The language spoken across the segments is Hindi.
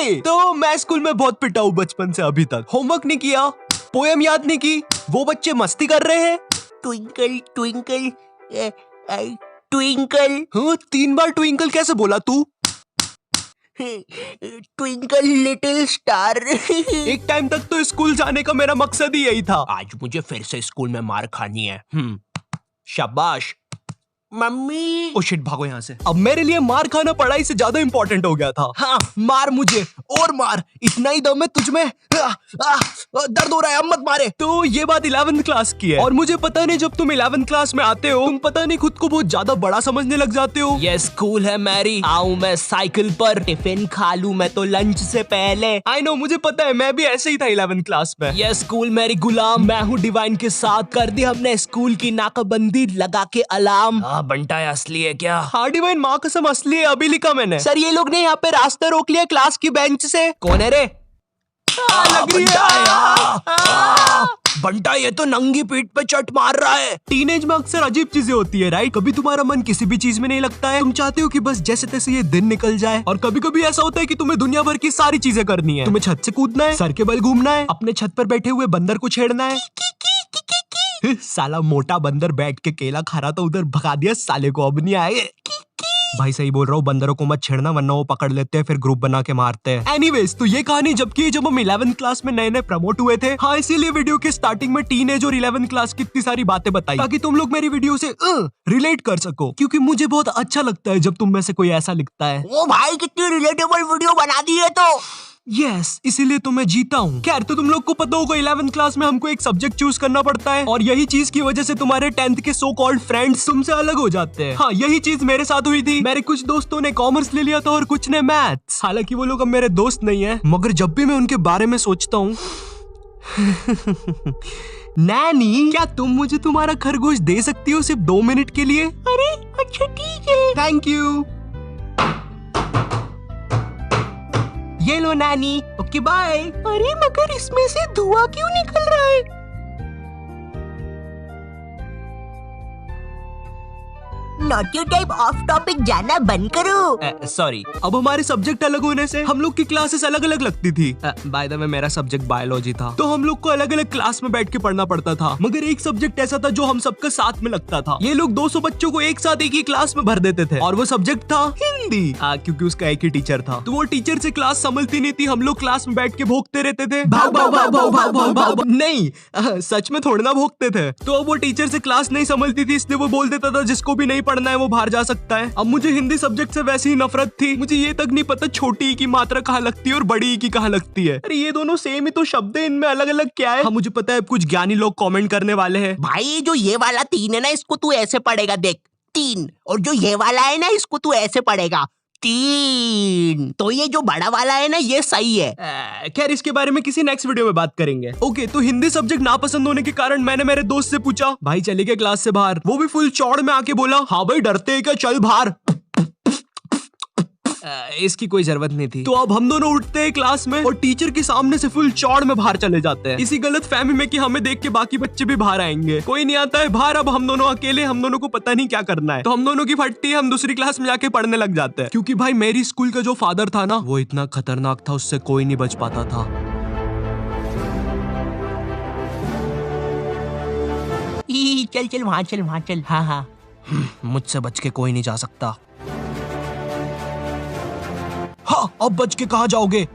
नहीं। तो मैं स्कूल में बहुत पिटा हूँ बचपन से अभी तक। होमवर्क नहीं किया, पोएम याद नहीं की, वो बच्चे मस्ती कर रहे हैं। Twinkle twinkle twinkle. हाँ, 3 बार ट्विंकल कैसे बोला तू? Twinkle little star. एक टाइम तक तो स्कूल जाने का मेरा मकसद ही यही था। आज मुझे फिर से स्कूल में मार खानी है। शाबाश। मम्मी। ओ शिट, भागो यहाँ से। अब मेरे लिए मार खाना पढ़ाई से ज्यादा इंपॉर्टेंट हो गया था। हाँ, मार मुझे और मार, इतना ही दम है तुझमें। दर्द हो रहा है, अब मत मारे। तो ये बात 11th क्लास की है और मुझे पता नहीं जब तुम 11th क्लास में आते हो तुम पता नहीं खुद को बहुत ज्यादा बड़ा समझने लग जाते हो। ये स्कूल है मैरी, आऊं मैं साइकिल पर, टिफिन खा लूं मैं तो लंच से पहले। आई नो, मुझे पता है, मैं भी ऐसे ही था 11th क्लास में। ये स्कूल मेरी गुलाम, मैं हूँ डिवाइन के साथ, कर दी हमने स्कूल की नाकाबंदी लगा के अलार्म। बंटा है असली है क्या? हाँ डिवाइन, माँ कसम असली है, अभी लिखा मैंने। सर ये लोग ने यहाँ पे रास्ता रोक लिया क्लास की बेंच से। कौन है रे? लग रही है। बंटा ये तो नंगी पीठ पे चट मार रहा है। टीनेज में अक्सर अजीब चीजें होती है, राइट? कभी तुम्हारा मन किसी भी चीज में नहीं लगता है, तुम चाहते हो कि बस जैसे तैसे ये दिन निकल जाए। और कभी कभी ऐसा होता है कि तुम्हें दुनिया भर की सारी चीजें करनी है। तुम्हें छत से कूदना है, सर के बल घूमना है, अपने छत पर बैठे हुए बंदर को छेड़ना है। साला मोटा बंदर बैठ के केला खा रहा था, उधर भगा दिया साले को, अब नहीं आए। भाई सही बोल रहा हूँ, बंदरों को मत छेड़ना वरना वो पकड़ लेते हैं, फिर ग्रुप बना के मारते हैं। एनीवेज, तो ये कहानी जब हम 11th क्लास में नए नए प्रमोट हुए थे। हाँ, इसीलिए वीडियो के स्टार्टिंग में टीनेज और 11th क्लास की इतनी सारी बातें बताई ताकि तुम लोग मेरी वीडियो से रिलेट कर सको, क्योंकि मुझे बहुत अच्छा लगता है जब तुम में से कोई ऐसा लिखता है। ओ भाई, कितनी रिलेटेबल वीडियो बना दी है तो। यस, इसीलिए तो मैं जीता हूँ। खैर, तो तुम लोग को पता होगा 11th क्लास में हमको एक सब्जेक्ट चूज करना पड़ता है और यही चीज की वजह से तुम्हारे 10th के सो कॉल्ड फ्रेंड्स तुमसे अलग हो जाते हैं। हाँ, यही चीज मेरे साथ हुई थी। मेरे कुछ दोस्तों ने कॉमर्स ले लिया था और कुछ ने मैथ्स। हालांकि वो लोग अब मेरे दोस्त नहीं है, मगर जब भी मैं उनके बारे में सोचता हूँ नैनी, क्या तुम मुझे तुम्हारा खरगोश दे सकती हो सिर्फ 2 मिनट के लिए? अरे अच्छा ठीक है। Thank you. ये लो नानी। Okay bye. अरे मगर इसमें से धुआं क्यों निकल रहा है? नॉटी टाइप ऑफ टॉपिक जाना बंद करो। सॉरी, अब हमारे सब्जेक्ट अलग होने से हम लोग की क्लासेस अलग अलग लगती थी। बाय द वे, मेरा सब्जेक्ट बायोलॉजी था, तो हम लोग को अलग अलग क्लास में बैठ के पढ़ना पड़ता था। मगर एक सब्जेक्ट ऐसा था जो हम सबका साथ में लगता था। ये लोग 200 बच्चों को एक साथ एक ही क्लास में भर देते थे और वो सब्जेक्ट था हिंदी। क्योंकि उसका एक ही टीचर था, तो वो टीचर से क्लास संभलती नहीं थी। हम लोग क्लास में बैठ के भोंकते रहते थे, भाव भाव भाव भाव भाव भाव भाव। नहीं, सच में थोड़ा ना भोंकते थे। तो अब वो टीचर से क्लास नहीं संभलती थी, इसलिए वो बोल देता था जिसको भी नहीं पढ़ना है वो बाहर जा सकता है। अब मुझे हिंदी सब्जेक्ट से वैसे ही नफरत थी। मुझे ये तक नहीं पता छोटी ई की मात्रा कहाँ लगती है और बड़ी ई की कहाँ लगती है। अरे ये दोनों सेम ही तो शब्द है, इनमें अलग अलग क्या है? हाँ मुझे पता है, कुछ ज्ञानी लोग कमेंट करने वाले हैं। भाई जो ये वाला 3 है ना, इसको तू ऐसे पढ़ेगा, देख 3। और जो ये वाला है ना, इसको तू ऐसे पढ़ेगा 3। तो ये जो बड़ा वाला है ना, ये सही है। खैर, इसके बारे में किसी नेक्स्ट वीडियो में बात करेंगे। ओके, तो हिंदी सब्जेक्ट नापसंद होने के कारण मैंने मेरे दोस्त से पूछा, भाई चले गए क्लास से बाहर? वो भी फुल चौड़ में आके बोला, हाँ भाई डरते हैं क्या, चल बाहर। इसकी कोई जरूरत नहीं थी। तो अब हम दोनों उठते हैं क्लास में और टीचर के सामने से फुल चौड़ में बाहर चले जाते हैं, इसी गलत फहमी में कि हमें देख के बाकी बच्चे भी बाहर आएंगे। कोई नहीं आता है बाहर, अब हम दोनों अकेले, हम दोनों को पता नहीं क्या करना है। तो हम दोनों की फटती है, हम दूसरी क्लास में जाके पढ़ने लग जाते हैं, क्योंकि भाई मेरी स्कूल का जो फादर था ना, वो इतना खतरनाक था, उससे कोई नहीं बच पाता था। चल चल वहाँ चल, वहाँ चल। हाँ हाँ, मुझसे बच के कोई नहीं जा सकता। हाँ, अब बच के कहाँ जाओगे?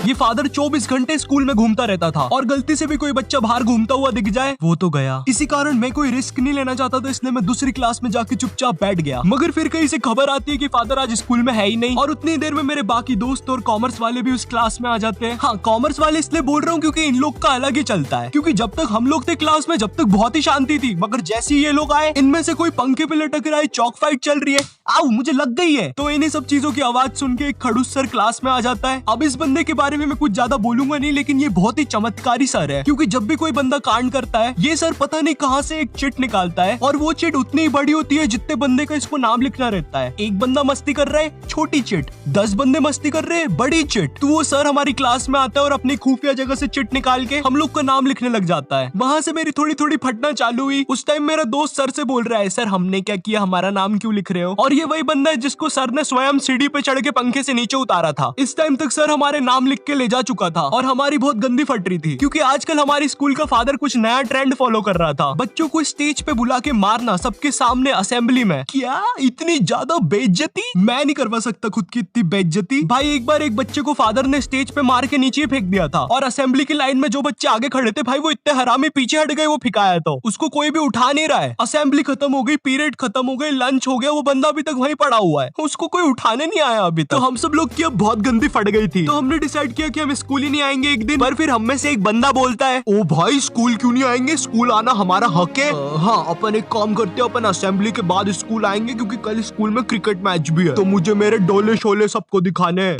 ये फादर 24 घंटे स्कूल में घूमता रहता था और गलती से भी कोई बच्चा बाहर घूमता हुआ दिख जाए वो तो गया। इसी कारण मैं कोई रिस्क नहीं लेना चाहता था, इसलिए मैं दूसरी क्लास में जाके चुपचाप बैठ गया। मगर फिर कहीं से खबर आती है कि फादर आज स्कूल में है ही नहीं और उतनी देर में मेरे बाकी दोस्त और कॉमर्स वाले भी उस क्लास में आ जाते हैं। हाँ, कॉमर्स वाले इसलिए बोल रहा हूँ क्योंकि इन लोग का अलग ही चलता है, क्योंकि जब तक हम लोग थे क्लास में, जब तक बहुत ही शांति थी, मगर जैसे ही ये लोग आए, इनमें से कोई पंखे पे लटक रहा है, चौक फाइट चल रही है, आओ मुझे लग गई है। तो इन्हीं सब चीजों की आवाज सुन के एक खड़ूस सर क्लास में आ जाता है। अब इस बंदे के बारे बारे में मैं कुछ ज्यादा बोलूंगा नहीं, लेकिन ये बहुत ही चमत्कारी सर है, क्योंकि जब भी कोई बंदा कांड करता है ये सर पता नहीं कहाँ से एक चिट निकालता है, और वो चिट उतनी ही बड़ी होती है जितने बंदे का इसको नाम लिखना रहता है। एक बंदा मस्ती कर रहा है, छोटी चिट, 10 बंदे मस्ती कर रहे हैं, बड़ी चिट। तो वो सर हमारी क्लास में आता है और अपनी खुफिया जगह से चिट निकाल के हम लोग का नाम लिखने लग जाता है। वहां से मेरी थोड़ी थोड़ी फटना चालू हुई। उस टाइम मेरा दोस्त सर से बोल रहा है, सर हमने क्या किया, हमारा नाम क्यों लिख रहे हो? और ये वही बंदा है जिसको सर ने स्वयं सीढ़ी पे चढ़ के पंखे से नीचे उतारा था। इस टाइम तक सर हमारे नाम लिख के ले जा चुका था और हमारी बहुत गंदी फट रही थी, क्योंकि आजकल हमारी स्कूल का फादर कुछ नया ट्रेंड फॉलो कर रहा था, बच्चों को स्टेज पे बुला के मारना सबके सामने असेंबली में। क्या इतनी ज्यादा बेइज्जती? मैं नहीं करवा सकता खुद की इतनी बेइज्जती। भाई एक बार एक बच्चे को फादर ने स्टेज पे मार के नीचे फेंक दिया था, और असेंबली की लाइन में जो बच्चे आगे खड़े थे भाई वो इतने हरामी पीछे हट गए, वो फिकाया तो उसको कोई भी उठा नहीं रहा है। असेंबली खत्म हो गई, पीरियड खत्म हो गई, लंच हो गया, वो बंदा अभी तक वहीं पड़ा हुआ है, उसको कोई उठाने नहीं आया अभी तक। तो हम सब लोग की अब बहुत गंदी फट गई थी, तो हमने डिसाइड किया कि हम स्कूल ही नहीं आएंगे एक दिन। पर फिर हम में से एक बंदा बोलता है, ओ भाई स्कूल क्यों नहीं आएंगे, स्कूल आना हमारा हक है। हाँ अपन एक काम करते हैं, अपन असेंबली के बाद स्कूल आएंगे, क्योंकि कल स्कूल में क्रिकेट मैच भी है, तो मुझे मेरे डोले शोले सबको दिखाने हैं।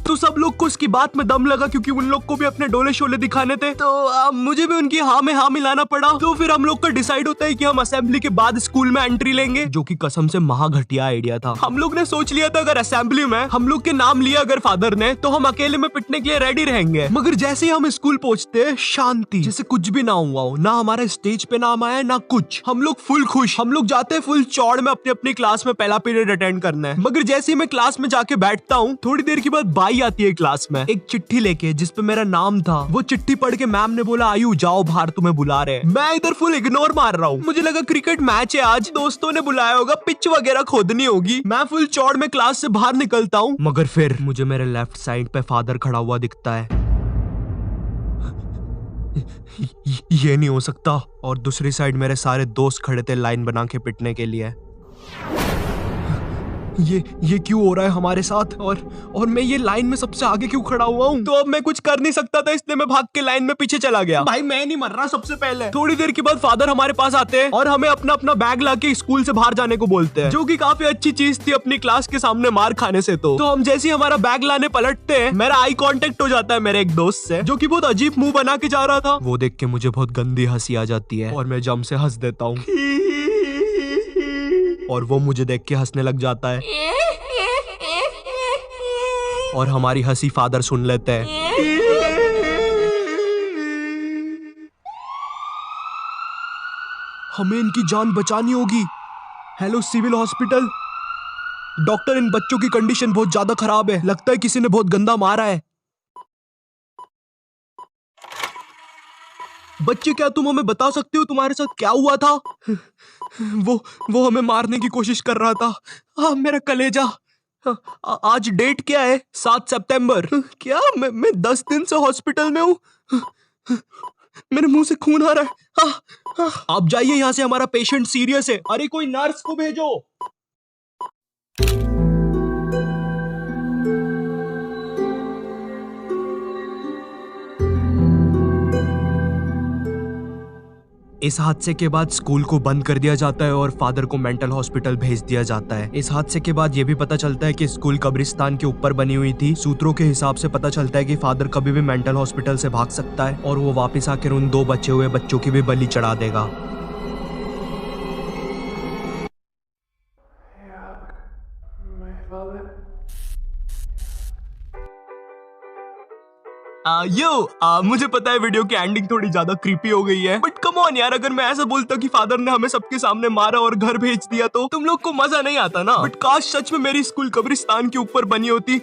तो सब लोग को उसकी बात में दम लगा, क्योंकि उन लोग को भी अपने डोले शोले दिखाने थे, तो मुझे भी उनकी हाँ में हाँ मिलाना पड़ा। तो फिर हम लोग का डिसाइड होता है कि हम असेंबली के बाद स्कूल में एंट्री लेंगे, जो कि कसम से महा घटिया आइडिया था। हम लोग ने सोच लिया था अगर असेंबली में हम लोग के नाम लिया अगर फादर ने, तो हम अकेले में पिटने के लिए रेडी रहेंगे। मगर जैसे ही हम स्कूल पहुंचते, शांति, जैसे कुछ भी ना हुआ हो, ना हमारे स्टेज पे नाम आया ना कुछ। हम लोग फुल खुश, हम लोग जाते हैं फुल चौड़ में अपनी अपनी क्लास में पहला पीरियड अटेंड करना है। मगर जैसे ही मैं क्लास में जाके बैठता हूँ, थोड़ी देर के बाद बाई आती है क्लास में एक चिट्ठी लेके जिसपे मेरा नाम था। वो चिट्ठी पढ़ के मैम ने बोला, आयु जाओ बाहर, तुम्हें बुला रहे हैं। मैं इधर फुल इग्नोर मार रहा हूँ, मुझे लगा क्रिकेट मैच है आज, दोस्तों ने बुलाया होगा, पिच वगैरह खोदनी होगी। मैं फुल चौड़ में क्लास से बाहर निकलता हूँ, मगर फिर मुझे मेरे लेफ्ट साइड पे फादर खड़ा हुआ दिखता है। ये नहीं हो सकता। और दूसरी साइड मेरे सारे दोस्त खड़े थे लाइन बना के पिटने के लिए। ये क्यों हो रहा है हमारे साथ, और मैं ये लाइन में सबसे आगे क्यों खड़ा हुआ हूँ? तो अब मैं कुछ कर नहीं सकता था, इसलिए मैं भाग के लाइन में पीछे चला गया। भाई मैं नहीं मर रहा सबसे पहले। थोड़ी देर के बाद फादर हमारे पास आते हैं और हमें अपना अपना बैग लाके स्कूल से बाहर जाने को बोलते हैं, जो कि काफी अच्छी चीज थी अपनी क्लास के सामने मार खाने से। तो हम जैसे ही हमारा बैग लाने पलटते हैं, मेरा आई कांटेक्ट हो जाता है मेरे एक दोस्त से, जो कि बहुत अजीब मुंह बना के जा रहा था। वो देख के मुझे बहुत गंदी हंसी आ जाती है और मैं जम से हंस देता हूँ, और वो मुझे देख के हंसने लग जाता है, और हमारी हंसी फादर सुन लेते हैं। हमें इनकी जान बचानी होगी। हेलो सिविल हॉस्पिटल, डॉक्टर इन बच्चों की कंडीशन बहुत ज्यादा खराब है, लगता है किसी ने बहुत गंदा मारा है। बच्चे क्या तुम हमें बता सकते हो तुम्हारे साथ क्या हुआ था? वो हमें मारने की कोशिश कर रहा था। मेरा कलेजा। आज डेट क्या है? 7 सितंबर। क्या मैं 10 दिन से हॉस्पिटल में हूँ। मेरे मुंह से खून आ रहा है। आप जाइए यहाँ से, हमारा पेशेंट सीरियस है। अरे कोई नर्स को भेजो। इस हादसे के बाद स्कूल को बंद कर दिया जाता है और फादर को मेंटल हॉस्पिटल भेज दिया जाता है। इस हादसे के बाद ये भी पता चलता है कि स्कूल कब्रिस्तान के ऊपर बनी हुई थी। सूत्रों के हिसाब से पता चलता है कि फादर कभी भी मेंटल हॉस्पिटल से भाग सकता है और वो वापस आकर उन 2 बचे हुए बच्चों की भी बलि चढ़ा देगा। मुझे पता है वीडियो की एंडिंग थोड़ी ज्यादा क्रीपी हो गई है, बट कम ऑन यार, अगर मैं ऐसा बोलता कि फादर ने हमें सबके सामने मारा और घर भेज दिया तो तुम लोग को मजा नहीं आता ना। बट काश सच में मेरी स्कूल कब्रिस्तान के ऊपर बनी होती,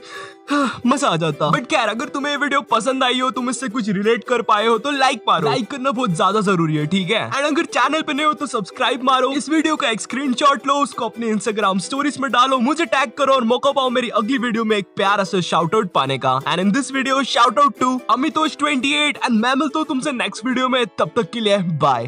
मजा आ जाता। बट खैर, अगर तुम्हें ये वीडियो पसंद आई हो, तुम इससे कुछ रिलेट कर पाए हो, तो लाइक मारो। लाइक करना बहुत ज्यादा जरूरी है, ठीक है? एंड अगर चैनल पे नए हो तो सब्सक्राइब मारो। इस वीडियो का एक स्क्रीनशॉट लो, उसको अपने इंस्टाग्राम स्टोरीज में डालो, मुझे टैग करो और मौका पाओ मेरी अगली वीडियो में एक प्यारा सा शाउट आउट पाने का। And in this video shout out to Amitosh 28 and मैं मिलता हूं तुमसे नेक्स्ट वीडियो में। तब तक के लिए बाय।